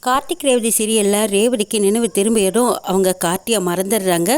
கார்த்திக் ரேவதி சீரியலில் ரேவதிக்கு நினைவு திரும்பியதும் அவங்க கார்த்தியை மறந்துடுறாங்க.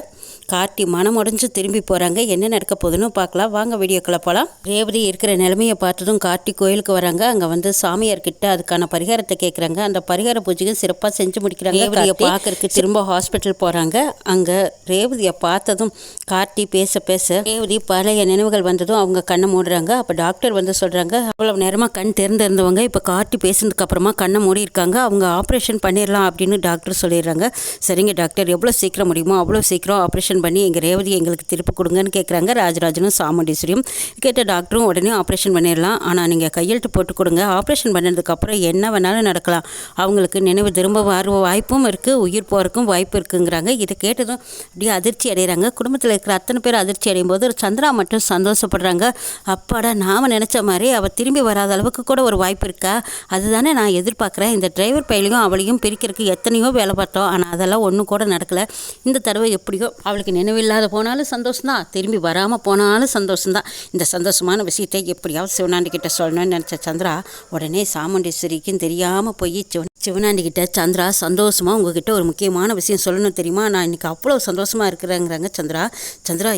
கார்த்தி மனம் உடஞ்சு திரும்பி போகிறாங்க. என்ன நடக்க போகுதுன்னு பார்க்கலாம் வாங்க, வீடியோக்குள்ளே போகலாம். ரேவதி இருக்கிற நிலைமையை பார்த்ததும் கார்த்தி கோயிலுக்கு வராங்க. அங்கே வந்து சாமியார்கிட்ட அதுக்கான பரிகாரத்தை கேட்குறாங்க. அந்த பரிகார பூஜையும் சிறப்பாக செஞ்சு முடிக்கிறாங்க. ரேவதியை பார்க்கறதுக்கு திரும்ப ஹாஸ்பிட்டல் போகிறாங்க. அங்கே ரேவதியை பார்த்ததும் கார்த்தி பேச பேச ரேவதி பழைய நினைவுகள் வந்ததும் அவங்க கண்ணை மூடுறாங்க. அப்போ டாக்டர் வந்து சொல்கிறாங்க, அவ்வளோ நேரமாக கண் திறந்திருந்தவங்க இப்போ கார்த்தி பேசுனதுக்கு அப்புறமா கண்ணை மூடி இருக்காங்க. அவங்க ஆப்ரேஷன் பண்ணிடலாம் அப்படின்னு டாக்டர் சொல்லிடுறாங்க. சரிங்க டாக்டர், எவ்வளோ சீக்கிரம் முடியுமோ அவ்வளோ சீக்கிரம் ஆப்ரேஷன் பண்ணி எங்கள் ரேவதி எங்களுக்கு திருப்பி கொடுங்கன்னு கேட்குறாங்க ராஜராஜனும் சாமுண்டீஸ்வரியும். கேட்ட டாக்டரும் உடனே ஆப்ரேஷன் பண்ணிடலாம், ஆனால் நீங்கள் கையெழுத்து போட்டு கொடுங்க. ஆப்ரேஷன் பண்ணதுக்கப்புறம் என்ன வேணாலும் நடக்கலாம். அவங்களுக்கு நினைவு திரும்ப வர வாய்ப்பும் இருக்குது, உயிர் போகிறதுக்கும் வாய்ப்பு இருக்குங்கிறாங்க. இதை கேட்டதும் அப்படியே அதிர்ச்சி அடைகிறாங்க. குடும்பத்தில் இருக்கிற அத்தனை பேர் அதிர்ச்சி அடையும் போது சந்திரா மட்டும் சந்தோஷப்படுறாங்க. அப்பாடா, நாம் நினச்ச மாதிரி அவள் திரும்பி வராத அளவுக்கு கூட ஒரு வாய்ப்பு இருக்கா? அதுதானே நான் எதிர்பார்க்குறேன். இந்த டிரைவர் பையலையும் அவளையும் பிரிக்கிறதுக்கு எத்தனையோ வேலை பார்த்தோம், ஆனால் அதெல்லாம் ஒன்றும் கூட நடக்கலை. இந்த தடவை எப்படியோ அவளுக்கு நினைவில்லாத போனாலும் சந்தோஷம்தான், திரும்பி வராமல் போனாலும் சந்தோஷம்தான். இந்த சந்தோஷமான விஷயத்தை எப்படியாவது சிவனாண்டி கிட்ட சொல்லணும்னு நினச்ச சந்திரா உடனே சாமுண்டீஸ்வரிக்கும் தெரியாமல் போய் சிவனாண்டி கிட்ட, சந்திரா சந்தோஷமாக உங்ககிட்ட ஒரு முக்கியமான விஷயம் சொல்லணும் தெரியுமா, நான் இன்றைக்கி அவ்வளோ சந்தோஷமாக இருக்கிறேங்கிறாங்க. சந்திரா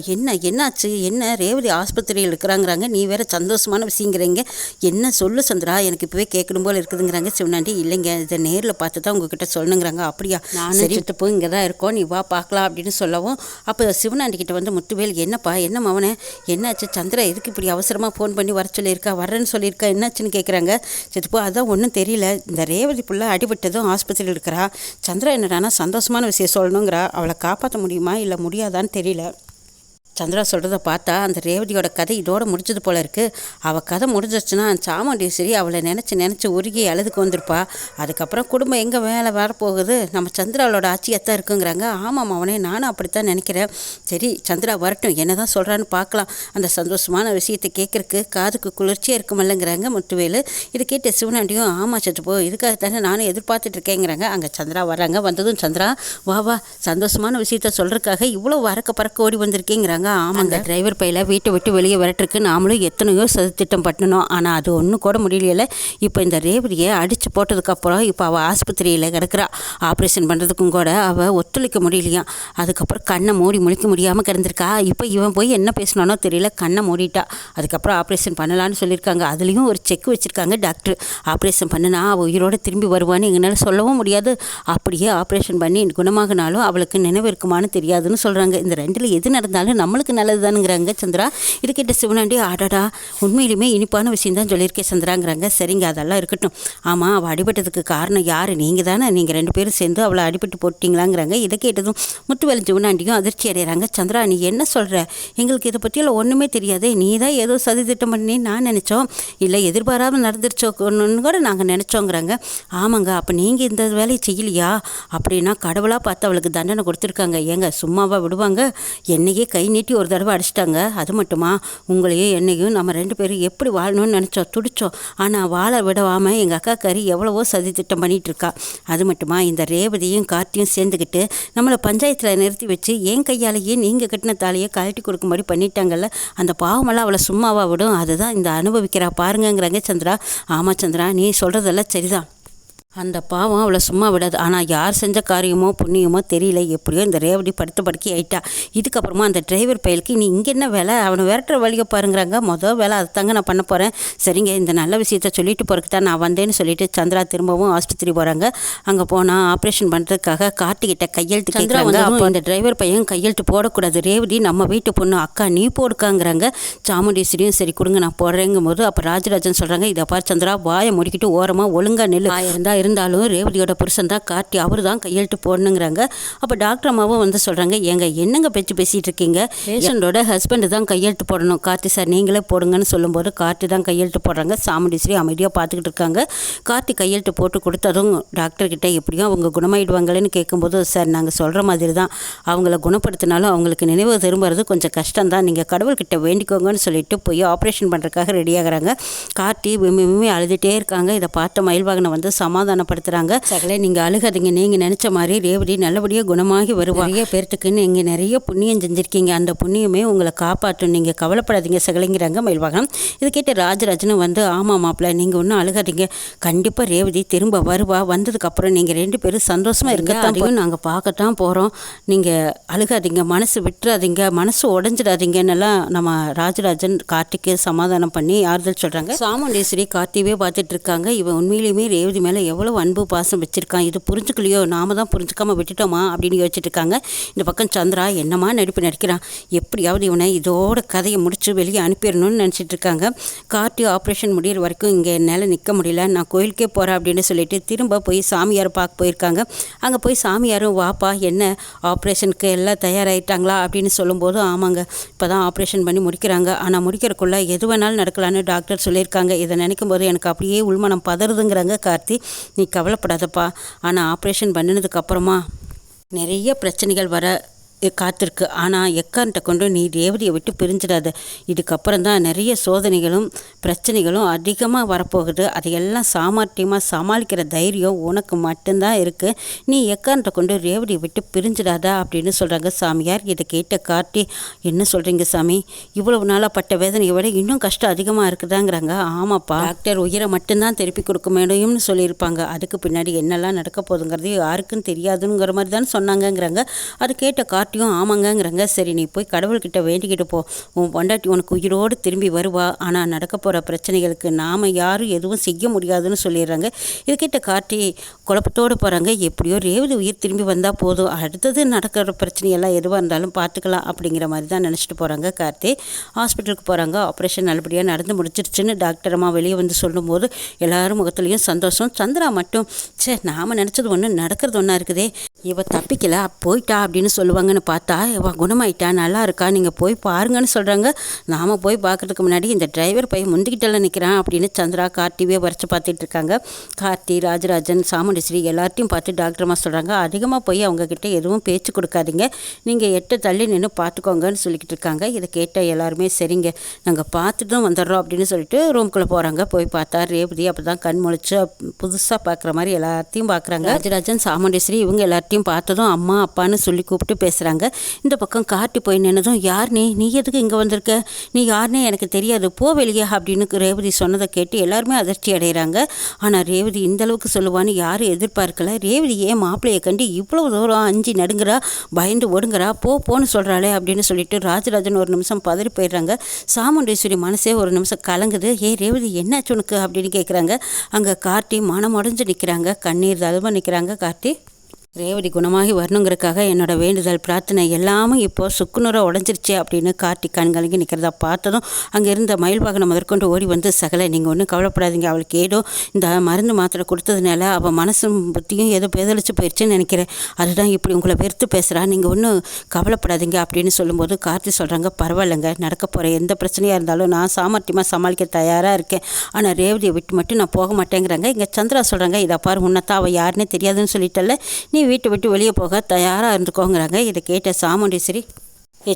என்னாச்சு, என்ன ரேவதி ஆஸ்பத்திரியில் இருக்கிறாங்கிறாங்க, நீ வேறு சந்தோஷமான விஷயங்கிறீங்க, என்ன சொல்லு சந்திரா, எனக்கு இப்போவே கேட்கணும் போல் இருக்குதுங்கிறாங்க. சிவனாண்டி, இல்லைங்க, இதை நேரில் பார்த்து தான் உங்ககிட்ட சொல்லணுங்கிறாங்க. அப்படியா, நான் சரிட்டு போய் இங்கே தான் இருக்கோம், நீ வா பார்க்கலாம் அப்படின்னு சொல்லவும், அப்போ சிவனாண்டி கிட்ட வந்து முத்துவேல், என்னப்பா என்ன மவனே, என்னாச்சு, சந்திரா எதுக்கு இப்படி அவசரமாக ஃபோன் பண்ணி வர சொல்லியிருக்கா, வர்றேன்னு சொல்லியிருக்கா, என்னாச்சுன்னு கேட்குறாங்க. சித்துப்போ அதான் ஒன்றும் தெரியல, இந்த ரேவதி புள்ள அடிபட்டதும் ஆஸ்பத்திரியில் இருக்கிறா, சந்திரா என்னடானா சந்தோஷமான விஷயம் சொல்லணுங்கிறா, அவளை காப்பாற்ற முடியுமா இல்லை முடியாதான்னு தெரியல. சந்திரா சொல்கிறத பார்த்தா அந்த ரேவதியோட கதை இதோடு முடிஞ்சது போல இருக்குது. அவள் கதை முடிஞ்சிருச்சுன்னா சாமுண்டீஸ்வரி அவளை நினச்சி உருகி அழுதுக்கு வந்திருப்பா. அதுக்கப்புறம் குடும்பம் எங்கே வேலை வரப்போகுது, நம்ம சந்திராவோட ஆட்சியத்தான் இருக்குங்கிறாங்க. ஆமாம் அவனே, நானும் அப்படித்தான் நினைக்கிறேன். சரி சந்திரா வரட்டும், என்ன தான் சொல்கிறான்னு பார்க்கலாம். அந்த சந்தோஷமான விஷயத்தை கேட்குறக்கு காதுக்கு குளிர்ச்சியாக இருக்குமில்லங்கிறாங்க முத்துவேலு. இது கேட்டு சிவனாண்டியும், ஆமாம் சத்துப்போ, இதுக்காகத்தானே நானும் எதிர்பார்த்துட்ருக்கேங்கிறாங்க. அங்கே சந்திரா வர்றாங்க. வந்ததும் சந்திரா, வா சந்தோஷமான விஷயத்த சொல்கிறதுக்காக இவ்வளோ வரக்க பறக்க ஓடி வந்திருக்கேங்கிறாங்க. ஆமாங்க, டிரைவர் பையில வீட்டை விட்டு வெளியே வரட்டுருக்கு நாமளும் எத்தனையோ திட்டம் பண்ணணும், ஆனால் அது ஒன்றும் கூட முடியல. இப்போ இந்த ரேவதியை அடித்து போட்டதுக்கப்புறம் இப்போ அவள் ஆஸ்பத்திரியில் கிடக்கிறா. ஆப்ரேஷன் பண்ணுறதுக்கும் கூட அவள் ஒத்துழைக்க முடியலையா. அதுக்கப்புறம் கண்ணை முழிக்க முடியாமல் கிடந்திருக்கா. இப்போ இவன் போய் என்ன பேசினானோ தெரியல, கண்ணை மூடிட்டா. அதுக்கப்புறம் ஆப்ரேஷன் பண்ணலான்னு சொல்லியிருக்காங்க. அதுலேயும் ஒரு செக் வச்சுருக்காங்க டாக்டர். ஆப்ரேஷன் பண்ணினா அவள் உயிரோடு திரும்பி வருவான்னு எங்களால் சொல்லவும் முடியாது. அப்படியே ஆப்ரேஷன் பண்ணி குணமாகினாலும் அவளுக்கு நினைவு இருக்குமான்னு தெரியாதுன்னு சொல்கிறாங்க. இந்த ரெண்டில் எது நடந்தாலும் நம்மளுக்கு நல்லது தானுங்கிறாங்க சந்திரா. இது கேட்ட சிவனாண்டி, ஆடாடா உண்மையிலுமே இனிப்பான விஷயம் தான் சொல்லியிருக்கேன் சந்திராங்கிறாங்க. சரிங்க, அதெல்லாம் இருக்கட்டும். ஆமாம், அவள் அடிபட்டதுக்கு காரணம் யார், நீங்கள் தானே, நீங்கள் 2 பேரும் சேர்ந்து அவளை அடிபட்டு போட்டிங்களாங்கிறாங்க. இதை கேட்டதும் முத்துவேலு சிவனாண்டியும் அதிர்ச்சி அடைகிறாங்க. சந்திரா, நீ என்ன சொல்கிற, எங்களுக்கு இதை பற்றியெல்லாம் ஒன்றுமே தெரியாது, நீ தான் ஏதோ சதி திட்டம் பண்ணி நான் நினச்சோம், இல்லை எதிர்பாராமல் நடந்துருச்சோன்னு கூட நாங்கள் நினச்சோங்கிறாங்க. ஆமாங்க, அப்போ நீங்கள் இந்த வேலையை செய்யலையா, அப்படின்னா கடவுளாக பார்த்து அவளுக்கு தண்டனை கொடுத்துருக்காங்க. ஏங்க சும்மாவாக விடுவாங்க, என்னையே கை நீட்டி ஒரு தடவை அடிச்சிட்டாங்க. அது மட்டுமா, உங்களையும் என்னையும் நம்ம 2 பேரும் எப்படி வாழணும்னு நினச்சோம், துடிச்சோம். ஆனால் வாழ விடாமல் எங்கள் அக்கா கறி எவ்வளவோ சதி திட்டம் பண்ணிகிட்டு இருக்கா. அது மட்டுமா, இந்த ரேவதியும் கார்த்தியும் சேர்ந்துக்கிட்டு நம்மளை பஞ்சாயத்தில் நிறுத்தி வச்சு என் கையாலேயே நீங்கள் கட்டின தாலியை கழட்டி கொடுக்கும்படி பண்ணிட்டாங்கல்ல, அந்த பாவமெல்லாம் அவளை சும்மாவா விடும், அதுதான் இந்த அனுபவிக்கிறா பாருங்கிறாங்க சந்திரா. ஆமாம் சந்திரா, நீ சொல்கிறதெல்லாம் சரிதான், அந்த பாவம் அவளை சும்மா விடாது. ஆனால் யார் செஞ்ச காரியமோ புண்ணியமோ தெரியல, எப்படியோ இந்த ரேவதி படுக்கி ஆயிட்டா. இதுக்கப்புறமா அந்த டிரைவர் பயலுக்கு நீ இங்கே என்ன வேலை, அவனை விரட்டுற வழியை பாருங்கிறாங்க. மொதல் வேலை அதை தாங்க நான் பண்ண போகிறேன். சரிங்க, இந்த நல்ல விஷயத்த சொல்லிட்டு போகிறதுக்கு தான் நான் வந்தேன்னு சொல்லிட்டு சந்திரா திரும்பவும் ஆஸ்பத்திரி போகிறாங்க. அங்கே போனால் ஆப்ரேஷன் பண்ணுறதுக்காக கார்த்திகிட்ட கையெழுத்து கேட்குறாங்க. அப்போ அந்த டிரைவர் பையன் கையெழுத்து போடக்கூடாது, ரேவதி நம்ம வீட்டு பொண்ணு, அக்கா நீ போடுக்காங்கிறாங்க. சாமுண்டீஸ்வரியும் சரி கொடுங்க நான் போடுறேங்கும் போது அப்போ ராஜராஜன் சொல்கிறாங்க, இதை பார் சந்திரா, வாயை முடிக்கிட்டு ஓரமாக ஒழுங்காக நெல் இருந்தாலும் ரேவதியோட புருஷன் தான் கார்த்தி, அவர் தான் கையெழுத்து போடணுங்கிறாங்க. அப்போ டாக்டர் அம்மாவும் வந்து சொல்கிறாங்க, ஏங்க என்னங்க பேசிகிட்டு இருக்கீங்க, பேஷண்டோட ஹஸ்பண்டு தான் கையெழுத்து போடணும், கார்த்தி சார் நீங்களே போடுங்கன்னு சொல்லும்போது கார்த்தி தான் கையெழுத்து போடுறாங்க. சாமுண்டீஸ்வரி அமைதியாக பார்த்துக்கிட்டு இருக்காங்க. கார்த்தி கையெழுத்து போட்டு கொடுத்ததும் டாக்டர்கிட்ட எப்படியும் அவங்க குணமாயிடுவாங்களேன்னு கேட்கும்போது, சார் நாங்கள் சொல்கிற மாதிரி தான், அவங்கள குணப்படுத்தினாலும் அவங்களுக்கு நினைவு திரும்புறது கொஞ்சம் கஷ்டம் தான், நீங்கள் கடவுள்கிட்ட வேண்டிக்கோங்கன்னு சொல்லிட்டு போய் ஆப்ரேஷன் பண்ணுறதுக்காக ரெடியாகிறாங்க. கார்த்தி விம்மி அழுதுகிட்டே இருக்காங்க. இதை பார்த்த மயில்வாகனை வந்து சமாதானம் சமாதானப்படுத்துகிறாங்க. சகலை நீங்கள் அழுகாதீங்க, நீங்கள் நினச்ச மாதிரி ரேவதி நல்லபடியாக குணமாகி வருவா. நிறைய பேர்த்துக்கு நீங்கள் நிறைய புண்ணியம் செஞ்சுருக்கீங்க, அந்த புண்ணியமே உங்களை காப்பாற்றும், நீங்கள் கவலைப்படாதீங்க சகலைங்கிறாங்க மயில்வாகனம். இது கேட்டு ராஜராஜனும் வந்து ஆமாம் மாப்பிள்ள நீங்கள் ஒன்றும் அழுகாதீங்க, கண்டிப்பாக ரேவதி திரும்ப வருவா, வந்ததுக்கப்புறம் நீங்கள் 2 பேரும் சந்தோஷமாக இருக்கத்தான் நாங்கள் பார்க்கத்தான் போகிறோம், நீங்கள் அழுகாதீங்க, மனசு விட்டுறாதீங்க, மனசு உடஞ்சிடாதீங்கன்னெல்லாம் நம்ம ராஜராஜன் கார்த்திக்கு சமாதானம் பண்ணி ஆறுதல் சொல்கிறாங்க. சாமுண்டேஸ்வரி கார்த்திவே பார்த்துட்டு இருக்காங்க. இவன் உண்மையிலுமே ரேவதி மேலே எவ்வளோ அன்பு பாசம் வச்சுருக்கான், இது புரிஞ்சுக்கலையோ, நாம தான் புரிஞ்சுக்காமல் விட்டுட்டோமா அப்படின்னு யோசிச்சுட்டு இருக்காங்க. இந்த பக்கம் சந்திரா என்னமா நடிப்பு நடிக்கிறான், எப்படியாவது இவனை இதோட கதையை முடிச்சு வெளியே அனுப்பிடணும்னு நினச்சிட்டு இருக்காங்க. கார்த்தி ஆப்ரேஷன் முடிகிற வரைக்கும் இங்கே என்னால் நிற்க முடியல, நான் கோயிலுக்கே போகிறேன் அப்படின்னு சொல்லிட்டு திரும்ப போய் சாமியாரை பார்க்க போயிருக்காங்க. அங்கே போய் சாமியாரும் வாப்பா என்ன ஆப்ரேஷனுக்கு எல்லாம் தயாராகிட்டாங்களா அப்படின்னு சொல்லும்போது ஆமாங்க இப்போ தான் ஆப்ரேஷன் பண்ணி முடிக்கிறாங்க, ஆனால் முடிக்கிறக்குள்ளே எது வேணாலும் நடக்கலான்னு டாக்டர் சொல்லியிருக்காங்க. இதை நினைக்கும் போது எனக்கு அப்படியே உள்மனம் பதறுதுங்கிறாங்க கார்த்தி. நீ கவலைப்படாதப்பா, ஆனால் ஆப்ரேஷன் பண்ணினதுக்கப்புறமா நிறைய பிரச்சனைகள் வர காத்திருக்கு, ஆனால் எக்கார்ட்ட கொண்டு நீ ரேவதியை விட்டு பிரிஞ்சிடாத, இதுக்கப்புறம் தான் நிறைய சோதனைகளும் பிரச்சனைகளும் அதிகமாக வரப்போகுது, அதையெல்லாம் சாமர்த்தியமாக சமாளிக்கிற தைரியம் உனக்கு மட்டும்தான் இருக்குது, நீ எக்கார்ட்ட கொண்டு ரேவதியை விட்டு பிரிஞ்சிடாதா அப்படின்னு சொல்கிறாங்க சாமியார். இதை கேட்ட கார்த்தி என்ன சொல்கிறீங்க சாமி, இவ்வளவு நாளாக பட்ட வேதனையை விட இன்னும் கஷ்டம் அதிகமாக இருக்குதாங்கிறாங்க. ஆமாப்பா, டாக்டர் உயிரை மட்டும்தான் திருப்பி கொடுக்க முடியும்னு சொல்லியிருப்பாங்க, அதுக்கு பின்னாடி என்னெல்லாம் நடக்க போகுதுங்கிறது யாருக்கும் தெரியாதுங்கிற மாதிரி தான் சொன்னாங்கங்கிறாங்க. அது கேட்ட கார்த்தியும் ஆமாங்கங்கிறாங்க. சரி நீ போய் கடவுள்கிட்ட வேண்டிக்கிட்டு போ, உன் பொண்டாட்டி உனக்கு உயிரோடு திரும்பி வருவா, ஆனால் நடக்க போகிற பிரச்சனைகளுக்கு நாம் யாரும் எதுவும் செய்ய முடியாதுன்னு சொல்லிடுறாங்க. இது கிட்ட கார்த்தி குழப்பத்தோடு போகிறாங்க. எப்படியோ ரேவதி உயிர் திரும்பி வந்தால் போதும், அடுத்தது நடக்கிற பிரச்சனையெல்லாம் எதுவாக இருந்தாலும் பார்த்துக்கலாம் அப்படிங்கிற மாதிரி தான் நினச்சிட்டு போகிறாங்க கார்த்தி. ஹாஸ்பிட்டலுக்கு போகிறாங்க. ஆப்ரேஷன் நல்லபடியாக நடந்து முடிச்சிருச்சுன்னு டாக்டர் அம்மா வெளியே வந்து சொல்லும்போது எல்லாரும் முகத்துலேயும் சந்தோஷம். சந்திரா மட்டும் சரி நாம் நினச்சது ஒன்று நடக்கிறது ஒன்றா இருக்குதே, இவ தப்பிக்கல போயிட்டா அப்படின்னு சொல்லுவாங்கன்னு பார்த்தா இவ குணமாயிட்டா நல்லா இருக்கா, நீங்கள் போய் பாருங்கன்னு சொல்கிறாங்க. நாம் போய் பார்க்குறதுக்கு முன்னாடி இந்த டிரைவர் பையன் முந்திக்கிட்டெல்லாம் நிற்கிறான் அப்படின்னு சந்திரா கார்த்திவே வரைச்சி பார்த்துட்டு இருக்காங்க. கார்த்தி, ராஜராஜன், சாமுண்டேஸ்வரி எல்லாத்தையும் பார்த்து டாக்டர்மா சொல்கிறாங்க, அதிகமாக போய் அவங்கக்கிட்ட எதுவும் பேச்சு கொடுக்காதீங்க, நீங்கள் 8 தள்ளி நின்று பார்த்துக்கோங்கன்னு சொல்லிக்கிட்டு இருக்காங்க. இதை கேட்ட எல்லாருமே சரிங்க நாங்கள் பார்த்துட்டு தான் வந்துடுறோம் அப்படின்னு சொல்லிட்டு ரூம்குள்ளே போகிறாங்க. போய் பார்த்தா ரேவதி அப்போ தான் கண் முழிச்சு புதுசாக பார்க்குற மாதிரி எல்லாத்தையும் பார்க்குறாங்க. ராஜராஜன், சாமுண்டேஸ்வரி இவங்க எல்லாத்தையும் பார்த்ததும் அம்மா அப்பான்னு சொல்லி கூப்பிட்டு பேசுகிறாங்க. இந்த பக்கம் கார்த்தி போய் நின்னதும் யார் நீ எதுக்கு இங்கே வந்திருக்க, நீ யாருன்னே எனக்கு தெரியாது, போ வெளியே அப்படின்னு ரேவதி சொன்னதை கேட்டு எல்லாருமே அதிர்ச்சி அடைகிறாங்க. ஆனால் ரேவதி இந்த அளவுக்கு சொல்லுவான்னு யாரும் எதிர்பார்க்கல. ரேவதி ஏன் மாப்பிள்ளையை கண்டு இவ்வளவு தூரம் அஞ்சி நடுங்குறா, பயந்து ஒடுங்குறா, போன்னு சொல்கிறாளே அப்படின்னு சொல்லிட்டு ராஜராஜன் ஒரு நிமிஷம் பதறி போயிடுறாங்க. சாமுண்டேஸ்வரி மனசே ஒரு நிமிஷம் கலங்குது. ரேவதி என்னாச்சு உனக்கு அப்படின்னு கேட்குறாங்க. அங்கே கார்த்தி மனம் உடஞ்சு நிற்கிறாங்க, கண்ணீர் தழுவ நிற்கிறாங்க. கார்த்தி ரேவதி குணமாகி வரணுங்கிறதுக்காக என்னோட வேண்டுதல் பிரார்த்தனை எல்லாமே இப்போது சுக்குநூறாக உடஞ்சிருச்சு அப்படின்னு கார்த்திக் கண்கலங்கி நிற்கிறதா பார்த்ததும் அங்கே இருந்த மயில் வாகனம் முதற்கொண்டு ஓடி வந்து சகலை நீங்கள் ஒன்றும் கவலைப்படாதீங்க, அவளுக்கு ஏதோ இந்த மருந்து மாத்திரை கொடுத்ததுனால அவள் மனசும் புத்தியும் ஏதோ பேதளிச்சு போயிடுச்சுன்னு நினைக்கிறேன், அதுதான் இப்படி உங்களை வெறுத்து பேசுகிறா, நீங்கள் ஒன்றும் கவலைப்படாதீங்க அப்படின்னு சொல்லும்போது கார்த்தி சொல்கிறாங்க பரவாயில்லைங்க, நடக்க போகிற எந்த பிரச்சனையாக இருந்தாலும் நான் சாமர்த்தியமாக சமாளிக்க தயாராக இருக்கேன், ஆனால் ரேவதியை விட்டு மட்டும் நான் போக மாட்டேங்கிறாங்க. இங்கே சந்திரா சொல்கிறாங்க இதை பாரு உன்னத்தான் அவள் யாருன்னே தெரியாதுன்னு சொல்லிட்டல, நீ வீட்டை விட்டு வெளியே போக தயாராக இருந்துக்கோங்கிறாங்க. இதை கேட்ட சாமுண்டேஸ்வரி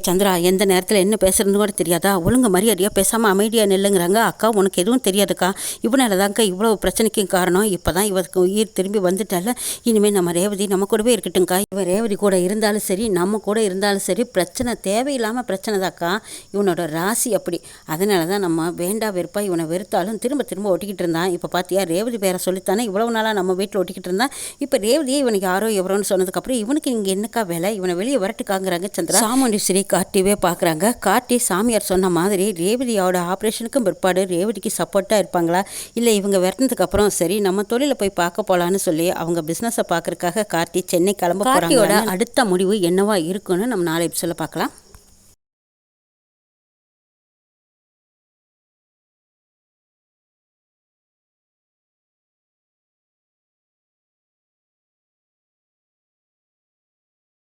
சந்திரா எந்த நேரத்தில் என்ன பேசுகிறதுன்னு கூட தெரியாதா, ஒழுங்கு மரியாதையாக பேசாமல் அமைதியாக நில்லுங்கிறாங்க. அக்கா உனக்கு எதுவும் தெரியாதுக்கா, இவனால தான்க்கா இவ்வளோ பிரச்சனைக்கும் காரணம், இப்போ தான் இவருக்கு உயிர் திரும்பி வந்துட்டால, இனிமேல் நம்ம ரேவதி நம்ம கூடவே இருக்கட்டும்க்கா, இவன் ரேவதி கூட இருந்தாலும் சரி நம்ம கூட இருந்தாலும் சரி பிரச்சனை தேவையில்லாமல் பிரச்சனை தாக்கா, இவனோட ராசி அப்படி, அதனால தான் நம்ம வேண்டா வெறுப்பா இவனை வெறுத்தாலும் திரும்ப திரும்ப ஒட்டிக்கிட்டு இருந்தான். இப்போ பார்த்தியா ரேவதி பேரை சொல்லித்தானே இவ்வளவு நாளாக நம்ம வீட்டில் ஒட்டிக்கிட்டு இருந்தான், இப்போ ரேவதியே இவனுக்கு யாரோ எவரோன்னு சொன்னதுக்கப்புறம் இவனுக்கு இங்கே என்னக்கா வேலை, இவனை வெளியே வரட்டுக்காங்கிறாங்க சந்திரா. சாமுண்டேஸ்வரி கார்த்திவே பார்க்குறாங்க. கார்த்தி சாமியார் சொன்ன மாதிரி ரேவதியோட ஆப்ரேஷனுக்கும் பிற்பாடு ரேவதிக்கு சப்போர்ட்டாக இருப்பாங்களா, இல்லை இவங்க விரட்டினதுக்கு அப்புறம் சரி நம்ம தொழிலை போய் பார்க்க போகலான்னு சொல்லி அவங்க பிஸ்னஸை பார்க்கறதுக்காக கார்த்தி சென்னை கிளம்ப போகிறாங்க. அடுத்த முடிவு என்னவா இருக்குன்னு நம்ம நாளை சொல்ல பார்க்கலாம்.